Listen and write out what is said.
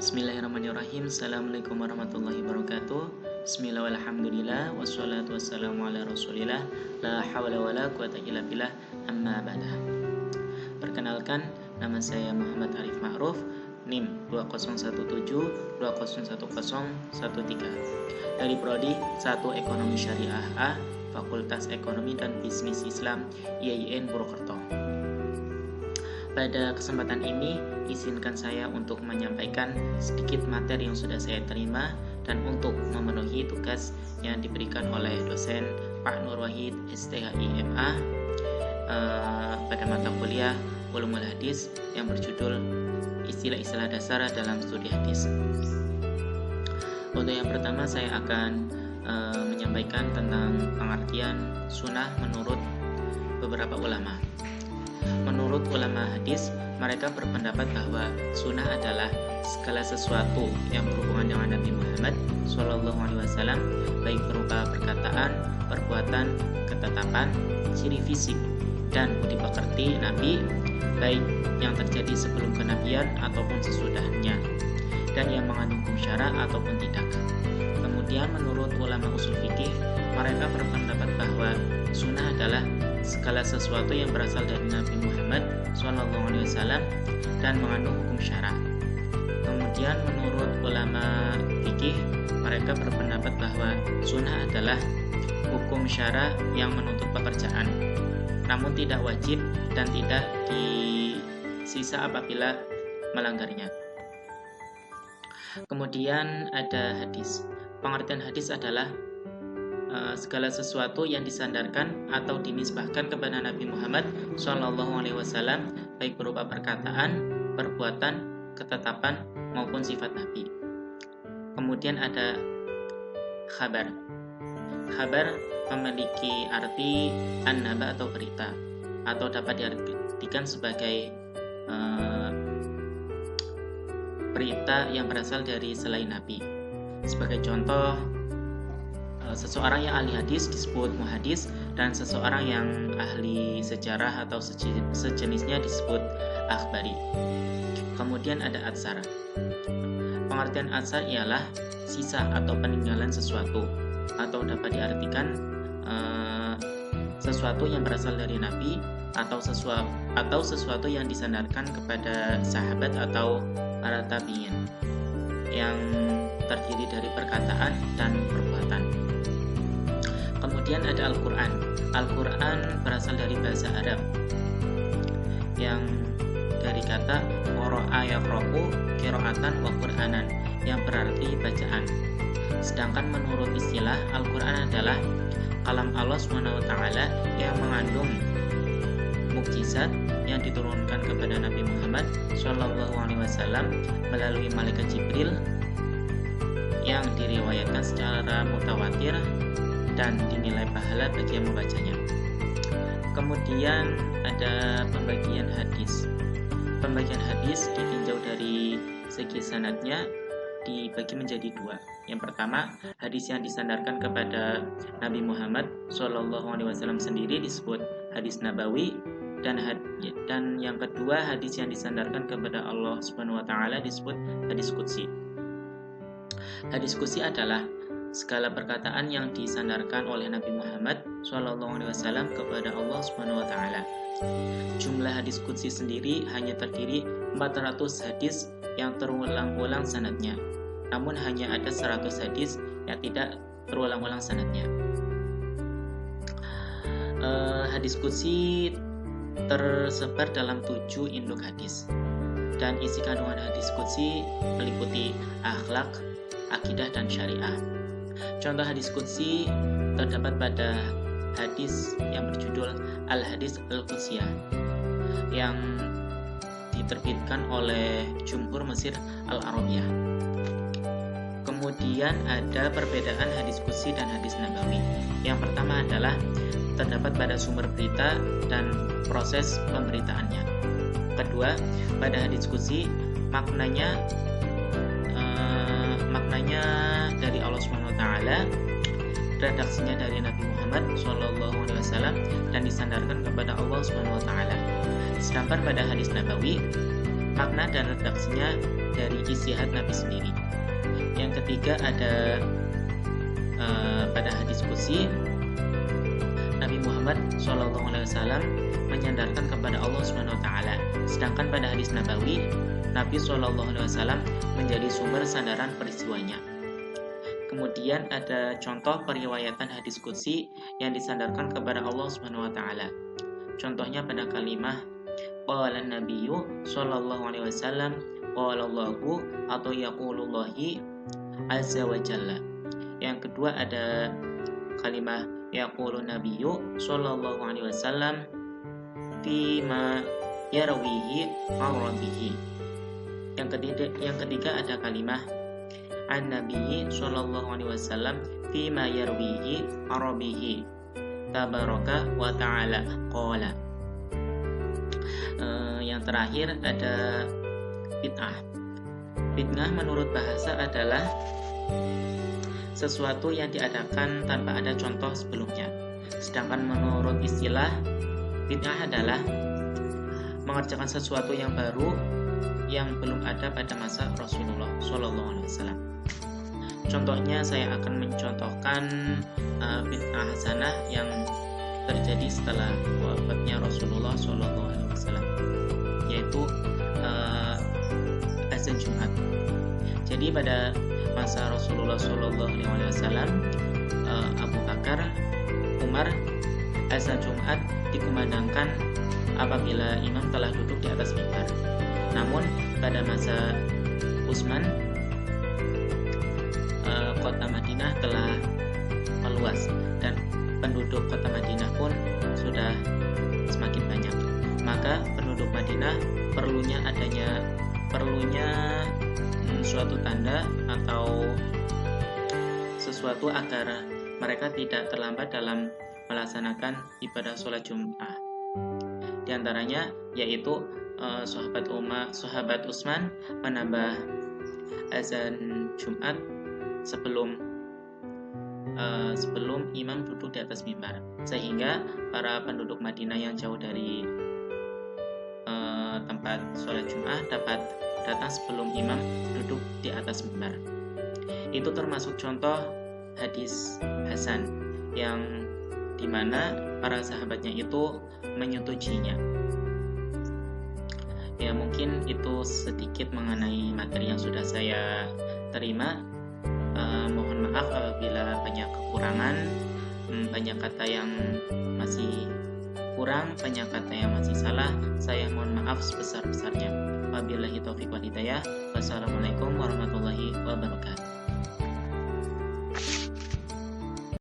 Bismillahirrahmanirrahim. Assalamualaikum warahmatullahi wabarakatuh. Bismillah walhamdulillah wassalatu wassalamu ala rasulillah la hawla wa la quwata illa billah amma ba'da. Perkenalkan, nama saya Muhammad Arif Ma'ruf, NIM 2017201013 dari Prodi 1 Ekonomi Syariah A, Fakultas Ekonomi dan Bisnis Islam IAIN Purwokerto. Pada kesempatan ini, izinkan saya untuk menyampaikan sedikit materi yang sudah saya terima dan untuk memenuhi tugas yang diberikan oleh dosen Pak Nur Wahid STHI MA pada mata kuliah Ulumul Hadis yang berjudul Istilah-istilah dasar dalam studi hadis. Untuk yang pertama, saya akan menyampaikan tentang pengertian sunnah menurut beberapa ulama. Menurut ulama hadis, mereka berpendapat bahwa sunnah adalah segala sesuatu yang berhubungan dengan Nabi Muhammad SAW, baik berupa perkataan, perbuatan, ketetapan, ciri fisik, dan budi pekerti Nabi, baik yang terjadi sebelum kenabian ataupun sesudahnya, dan yang mengandung hukum syara ataupun tidak. Kemudian menurut ulama usul fikih, mereka berpendapat bahwa sunnah adalah segala sesuatu yang berasal dari Nabi Muhammad SAW dan mengandung hukum syara. Kemudian menurut ulama fikih, mereka berpendapat bahwa sunnah adalah hukum syara yang menuntut pekerjaan, namun tidak wajib dan tidak disisa apabila melanggarnya. Kemudian ada hadis. Pengertian hadis adalah segala sesuatu yang disandarkan atau dinisbahkan kepada Nabi Muhammad SAW, baik berupa perkataan, perbuatan, ketetapan maupun sifat Nabi. Kemudian ada khabar. Khabar memiliki arti an-naba atau berita, atau dapat diartikan sebagai berita yang berasal dari selain Nabi. Sebagai contoh, seseorang yang ahli hadis disebut muhadis, dan seseorang yang ahli sejarah atau sejenisnya disebut akhbari. Kemudian ada atsar. Pengertian atsar ialah sisa atau peninggalan sesuatu, atau dapat diartikan sesuatu yang berasal dari Nabi atau sesuatu yang disandarkan kepada sahabat atau para tabi'in yang terdiri dari perkataan dan perbuatan. Kemudian ada Al-Quran. Al-Quran berasal dari bahasa Arab yang dari kata qara'a yaqra'u qira'atan wa qur'anan, yang berarti bacaan. Sedangkan menurut istilah, Al-Quran adalah kalam Allah SWT yang mengandung mukjizat yang diturunkan kepada Nabi Muhammad SAW melalui malaikat Jibril, yang diriwayatkan secara mutawatir dan dinilai pahala bagi yang membacanya. Kemudian ada pembagian hadis. Pembagian hadis ditinjau dari segi sanadnya dibagi menjadi dua. Yang pertama, hadis yang disandarkan kepada Nabi Muhammad SAW sendiri disebut hadis nabawi, dan yang kedua, hadis yang disandarkan kepada Allah Subhanahu wa taala disebut hadis qudsi. Hadis qudsi adalah segala perkataan yang disandarkan oleh Nabi Muhammad SAW kepada Allah Subhanahu wa taala. Jumlah hadis qudsi sendiri hanya terdiri 400 hadis yang terulang-ulang sanadnya. Namun hanya ada 100 hadis yang tidak terulang-ulang sanadnya. Hadis qudsi tersebar dalam 7 induk hadis, dan isi kandungan hadis qudsi meliputi akhlak, akidah, dan syariah. Contoh hadis qudsi terdapat pada hadis yang berjudul Al-Hadis Al-Qudsiyah yang diterbitkan oleh Jumhur Mesir Al-Arabiyah. Kemudian ada perbedaan hadis qudsi dan hadis nabawi. Yang pertama adalah terdapat pada sumber berita dan proses pemberitaannya. Kedua, pada hadis qudsi maknanya dari Allah Subhanahu wa taala, redaksinya dari Nabi Muhammad SAW, dan disandarkan kepada Allah Subhanahu wa taala. Sedangkan pada hadis nabawi makna dan redaksinya dari ijtihad Nabi sendiri. Yang ketiga ada pada hadis qudsi Nabi Muhammad SAW menyandarkan kepada Allah Subhanahu wa taala. Sedangkan pada hadis nabawi Nabi SAW menjadi sumber sandaran peristiwanya. Kemudian ada contoh periwayatan hadis qudsi yang disandarkan kepada Allah Subhanahu wa taala. Contohnya pada kalimah qala an-nabiyyu sallallahu alaihi wasallam qala Allahu atau yaqulullahi azza wa jalla. Yang kedua ada kalimah yaqulun nabiyyu sallallahu alaihi wasallam fi ma yarwihi ar-rabbihi. Yang ketiga ada kalimah an-nabiyyi sallallahu alaihi wasallam fi ma yarwihi ar-rabbihi tabaraka wa ta'ala qala. Yang terakhir ada bid'ah. Bid'ah menurut bahasa adalah sesuatu yang diadakan tanpa ada contoh sebelumnya. Sedangkan menurut istilah, bid'ah adalah mengerjakan sesuatu yang baru yang belum ada pada masa Rasulullah SAW. Contohnya saya akan mencontohkan bid'ah hasanah yang terjadi setelah wafatnya Rasulullah SAW, yaitu azan Jumat. Jadi pada masa Rasulullah SAW, Abu Bakar, Umar, azan Jumat dikumandangkan apabila imam telah duduk di atas mimbar. Namun pada masa Utsman, kota Madinah telah meluas dan penduduk kota Madinah pun sudah semakin banyak. Maka penduduk Madinah perlunya suatu tanda atau sesuatu agar mereka tidak terlambat dalam melaksanakan ibadah sholat Jumat. Di antaranya yaitu sahabat Utsman menambah azan Jumat sebelum imam duduk di atas mimbar, sehingga para penduduk Madinah yang jauh dari tempat sholat Jumat dapat datang sebelum imam duduk di atas mimbar. Itu termasuk contoh hadis hasan yang dimana para sahabatnya itu menyetujuinya. Ya, mungkin itu sedikit mengenai materi yang sudah saya terima. Mohon maaf apabila banyak kekurangan, banyak kata yang masih kurang, banyak kata yang masih salah. Saya mohon maaf sebesar-besarnya. Wabillahi taufiq wal hidayah. Wassalamualaikum warahmatullahi wabarakatuh.